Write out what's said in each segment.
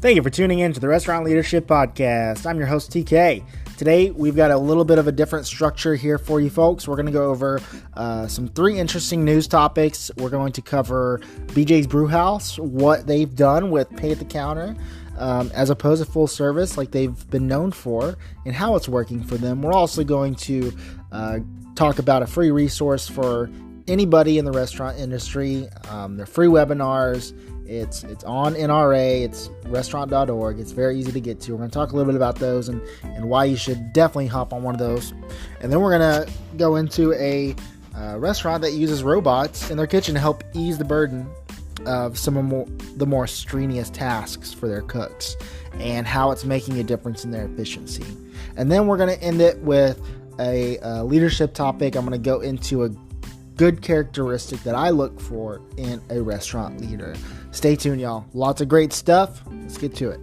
Thank you for tuning in to the Restaurant Leadership Podcast. I'm your host, TK. Today, we've got a little bit of a different structure here for you folks. We're going to go over some 3 interesting news topics. We're going to cover BJ's Brewhouse, what they've done with pay at the counter, as opposed to full service like they've been known for, and how it's working for them. We're also going to talk about a free resource for anybody in the restaurant industry. They're free webinars. It's on NRA. It's restaurant.org. It's very easy to get to. We're going to talk a little bit about those and why you should definitely hop on one of those. And then we're going to go into a restaurant that uses robots in their kitchen to help ease the burden of some of the more strenuous tasks for their cooks and how it's making a difference in their efficiency. And then we're going to end it with a leadership topic. I'm going to go into a good characteristic that I look for in a restaurant leader. Stay tuned, y'all. Lots of great stuff. Let's get to it.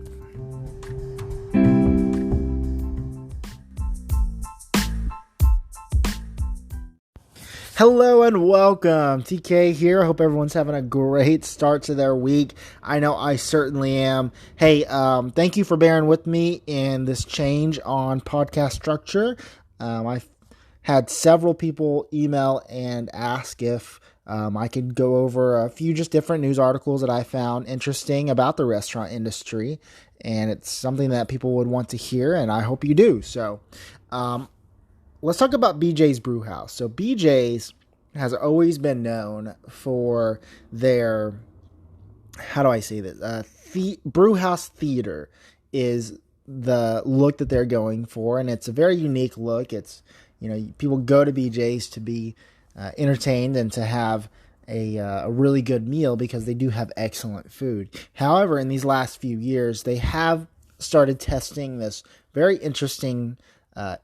Hello and welcome. TK here. I hope everyone's having a great start to their week. I know I certainly am. Hey, thank you for bearing with me in this change on podcast structure. I've had several people email and ask if I could go over a few just different news articles that I found interesting about the restaurant industry, and it's something that people would want to hear, and I hope you do. So let's talk about BJ's Brewhouse. So BJ's has always been known for their, how do I say this? Brewhouse theater is the look that they're going for, and it's a very unique look. It's, people go to BJ's to be entertained and to have a really good meal because they do have excellent food. However, in these last few years, they have started testing this very interesting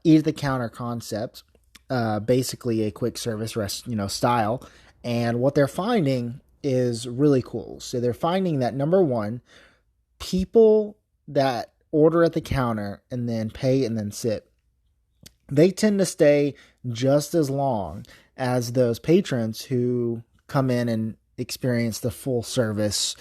eat at the counter concept, basically a quick service style. And what they're finding is really cool. So they're finding that, number one, people that order at the counter and then pay and then sit, they tend to stay just as long as those patrons who come in and experience the full service,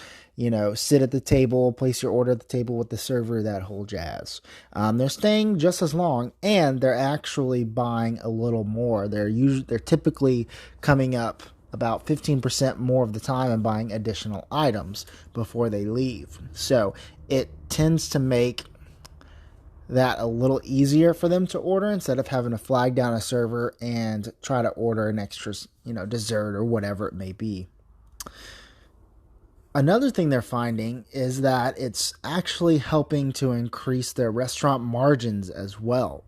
sit at the table, place your order at the table with the server, that whole jazz. They're staying just as long, and they're actually buying a little more. They're typically coming up about 15% more of the time and buying additional items before they leave. So it tends to make that a little easier for them to order instead of having to flag down a server and try to order an extra, dessert or whatever it may be. Another thing they're finding is that it's actually helping to increase their restaurant margins as well.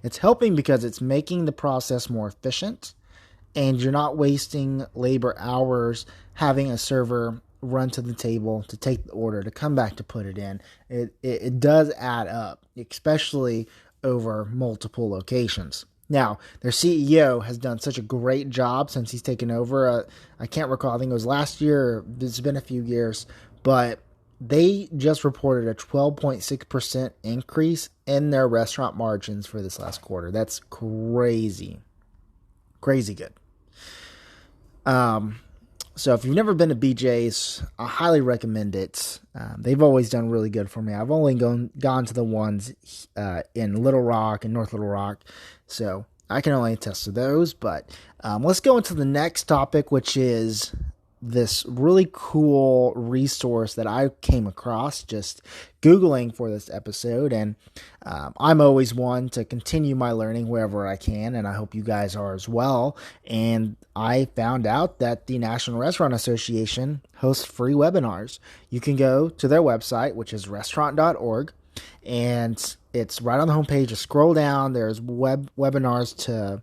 It's helping because it's making the process more efficient, and you're not wasting labor hours having a server run to the table to take the order, to come back to put it in. It does add up, especially over multiple locations. Now, their CEO has done such a great job since he's taken over. I can't recall, I think it was last year, it's been a few years, but they just reported a 12.6% increase in their restaurant margins for this last quarter. That's crazy. Crazy good. So if you've never been to BJ's, I highly recommend it. They've always done really good for me. I've only gone to the ones in Little Rock and North Little Rock, so I can only attest to those. But let's go into the next topic, which is this really cool resource that I came across just Googling for this episode. And I'm always one to continue my learning wherever I can, and I hope you guys are as well. And I found out that the National Restaurant Association hosts free webinars. You can go to their website, which is restaurant.org, and it's right on the homepage. Just scroll down. There's webinars to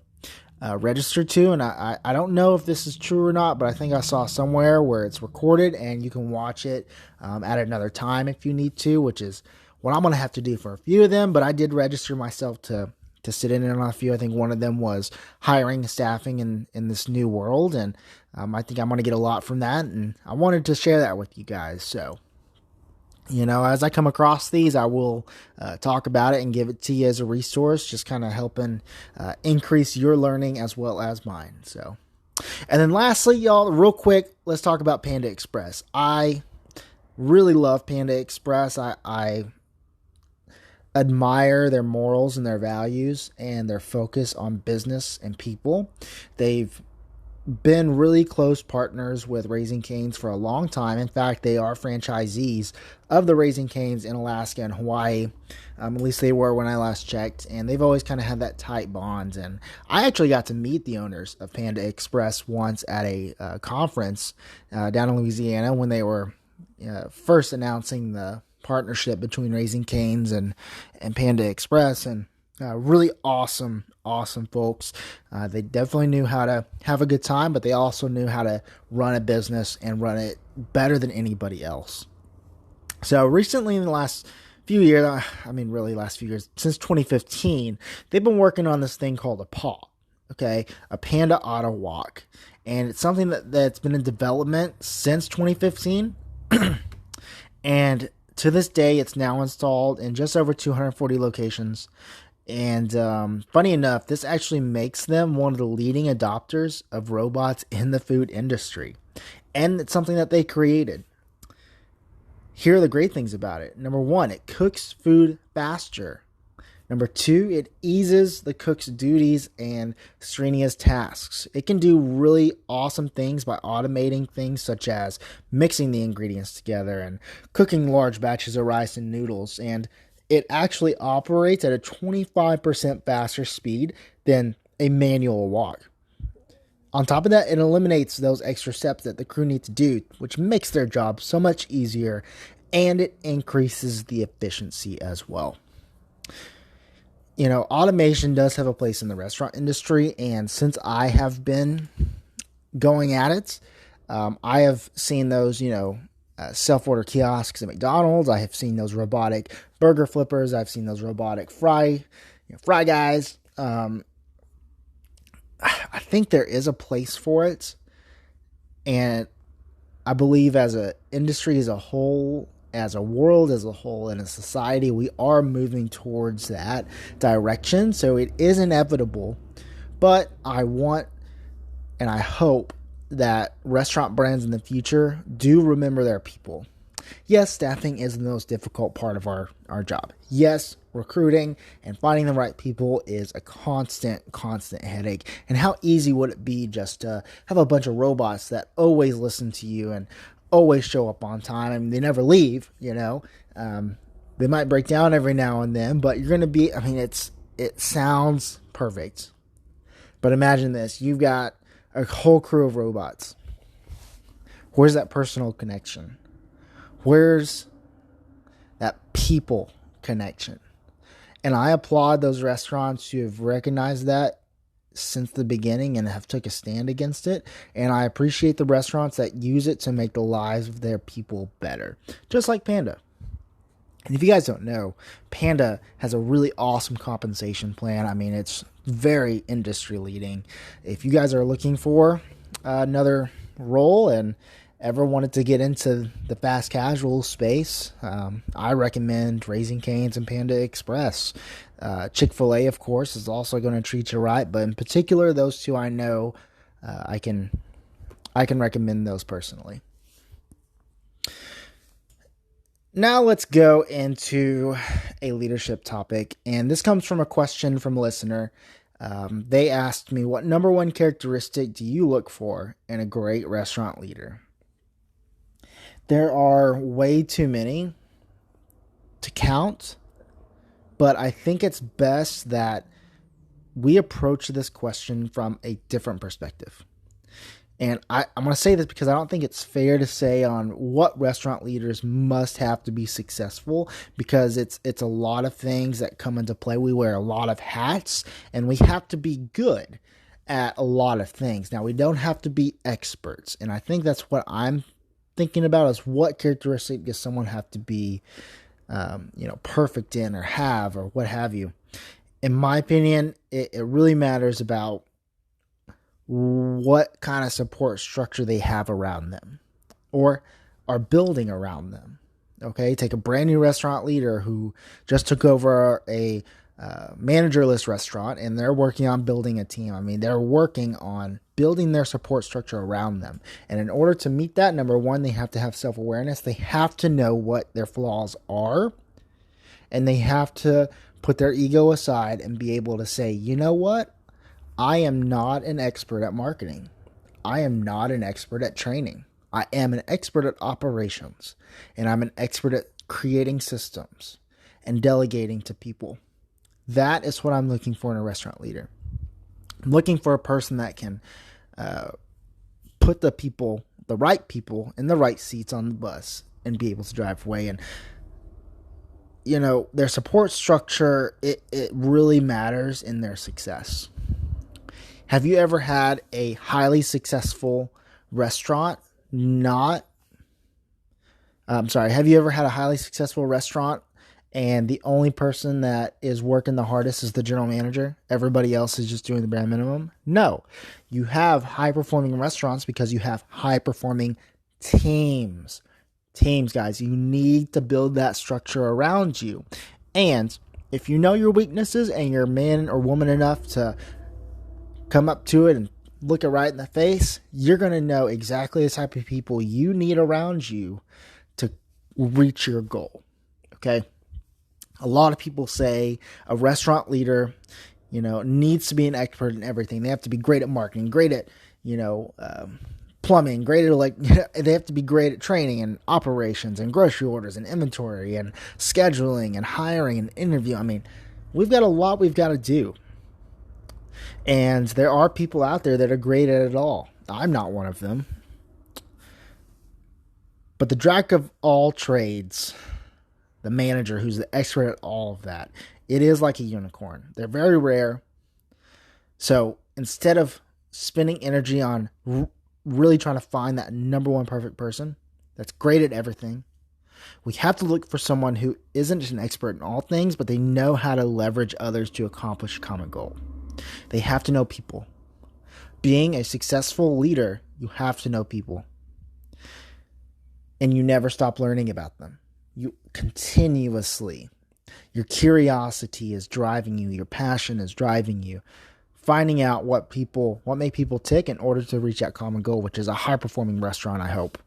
register to, and I don't know if this is true or not, but I think I saw somewhere where it's recorded and you can watch it at another time if you need to, which is what I'm going to have to do for a few of them. But I did register myself to sit in on a few. I think one of them was hiring and staffing in this new world, and I think I'm going to get a lot from that, and I wanted to share that with you guys. So as I come across these, I will talk about it and give it to you as a resource, just kind of helping increase your learning as well as mine. So, and then lastly, y'all, real quick, let's talk about Panda Express. I Really love Panda Express. I admire their morals and their values and their focus on business and people. They've been really close partners with Raising Cane's for a long time. In fact, they are franchisees of the Raising Cane's in Alaska and Hawaii. At least they were when I last checked, and they've always kind of had that tight bond. And I actually got to meet the owners of Panda Express once at a conference down in Louisiana when they were first announcing the partnership between Raising Cane's and Panda Express. And really awesome folks. They definitely knew how to have a good time, but they also knew how to run a business and run it better than anybody else. So recently, in the last few years, last few years, since 2015, they've been working on this thing called a PAW, okay, a Panda Auto Walk. And it's something that's been in development since 2015. And to this day, it's now installed in just over 240 locations. And funny enough, this actually makes them one of the leading adopters of robots in the food industry. And it's something that they created. Here are the great things about it. Number one, it cooks food faster. Number two, it eases the cook's duties and strenuous tasks. It can do really awesome things by automating things such as mixing the ingredients together and cooking large batches of rice and noodles. And it actually operates at a 25% faster speed than a manual walk. On top of that, it eliminates those extra steps that the crew need to do, which makes their job so much easier, and it increases the efficiency as well. You know, automation does have a place in the restaurant industry, and since I have been going at it, I have seen those, self-order kiosks at McDonald's. I have seen those robotic burger flippers. I've seen those robotic fry guys. I think there is a place for it, and I believe as an industry as a whole, as a world as a whole, and a society, we are moving towards that direction. So it is inevitable, but I want and I hope that restaurant brands in the future do remember their people. Yes, staffing is the most difficult part of our job. Yes, recruiting and finding the right people is a constant headache. And how easy would it be just to have a bunch of robots that always listen to you and always show up on time? I mean, they never leave, They might break down every now and then, but you're going to be, it sounds perfect. But imagine this, you've got a whole crew of robots. Where's that personal connection? Where's that people connection? And I applaud those restaurants who have recognized that since the beginning and have took a stand against it. And I appreciate the restaurants that use it to make the lives of their people better. Just like Panda. And if you guys don't know, Panda has a really awesome compensation plan. I mean, it's very industry leading. If you guys are looking for another role and ever wanted to get into the fast casual space, I recommend Raising Cane's and Panda Express. Chick-fil-A, of course, is also going to treat you right, but in particular, those two I know, I can recommend those personally. Now let's go into a leadership topic, and this comes from a question from a listener. They asked me, what number one characteristic do you look for in a great restaurant leader? There are way too many to count, but I think it's best that we approach this question from a different perspective. And I'm going to say this because I don't think it's fair to say on what restaurant leaders must have to be successful, because it's a lot of things that come into play. We wear a lot of hats, and we have to be good at a lot of things. Now, we don't have to be experts, and I think that's what I'm thinking about, is what characteristic does someone have to be, perfect in or have or what have you. In my opinion, it really matters about what kind of support structure they have around them or are building around them. Okay, take a brand new restaurant leader who just took over a managerless restaurant, and they're working on building a team. I mean, they're working on building their support structure around them. And in order to meet that, number one, they have to have self-awareness. They have to know what their flaws are. And they have to put their ego aside and be able to say, you know what? I am not an expert at marketing. I am not an expert at training. I am an expert at operations. And I'm an expert at creating systems and delegating to people. That is what I'm looking for in a restaurant leader. I'm looking for a person that can put the right people in the right seats on the bus and be able to drive away. And, their support structure, it really matters in their success. Have you ever had a highly successful restaurant have you ever had a highly successful restaurant and the only person that is working the hardest is the general manager? Everybody else is just doing the bare minimum? No. You have high-performing restaurants because you have high-performing teams. Teams, guys. You need to build that structure around you. And if you know your weaknesses and you're man or woman enough to come up to it and look it right in the face, you're going to know exactly the type of people you need around you to reach your goal. Okay? A lot of people say a restaurant leader, needs to be an expert in everything. They have to be great at marketing, great at, plumbing, great at they have to be great at training and operations and grocery orders and inventory and scheduling and hiring and interview. I mean, we've got a lot we've got to do. And there are people out there that are great at it all. I'm not one of them. But the jack of all trades, the manager who's the expert at all of that, it is like a unicorn. They're very rare. So instead of spending energy on really trying to find that number one perfect person that's great at everything, we have to look for someone who isn't an expert in all things, but they know how to leverage others to accomplish a common goal. They have to know people. Being a successful leader, you have to know people. And you never stop learning about them. You continuously. Your curiosity is driving you. Your passion is driving you. Finding out what make people tick in order to reach that common goal, which is a high-performing restaurant, I hope.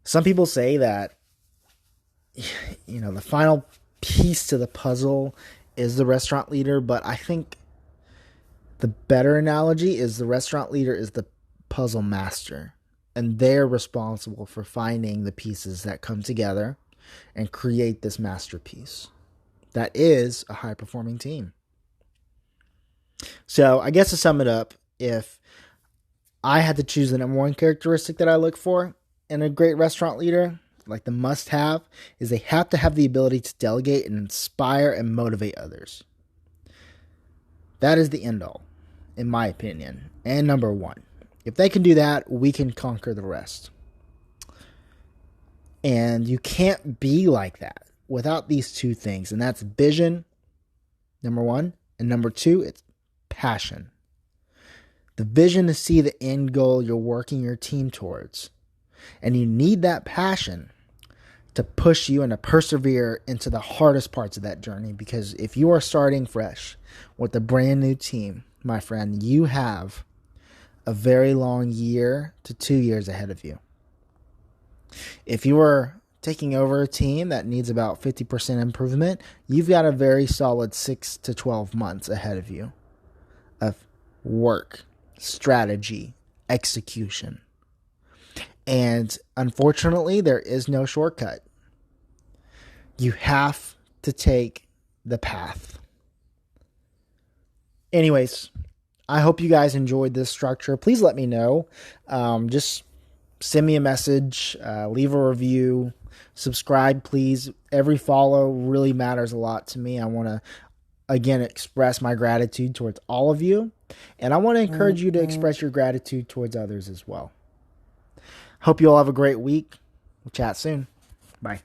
Some people say that, the final piece to the puzzle is the restaurant leader, but I think the better analogy is the restaurant leader is the puzzle master, and they're responsible for finding the pieces that come together and create this masterpiece that is a high-performing team. So I guess to sum it up, if I had to choose the number one characteristic that I look for in a great restaurant leader, like the must-have, is they have to have the ability to delegate and inspire and motivate others. That is the end-all, in my opinion, and number one. If they can do that, we can conquer the rest. And you can't be like that without these two things, and that's vision, number one, and number two, it's passion. The vision to see the end goal you're working your team towards. And you need that passion to push you and to persevere into the hardest parts of that journey. Because if you are starting fresh with a brand new team, my friend, you have a very long year to 2 years ahead of you. If you are taking over a team that needs about 50% improvement, you've got a very solid 6 to 12 months ahead of you of work, strategy, execution. And unfortunately, there is no shortcut. You have to take the path. Anyways, I hope you guys enjoyed this structure. Please let me know. Just send me a message, leave a review, subscribe, please. Every follow really matters a lot to me. I want to, again, express my gratitude towards all of you. And I want to encourage you to express your gratitude towards others as well. Hope you all have a great week. We'll chat soon. Bye.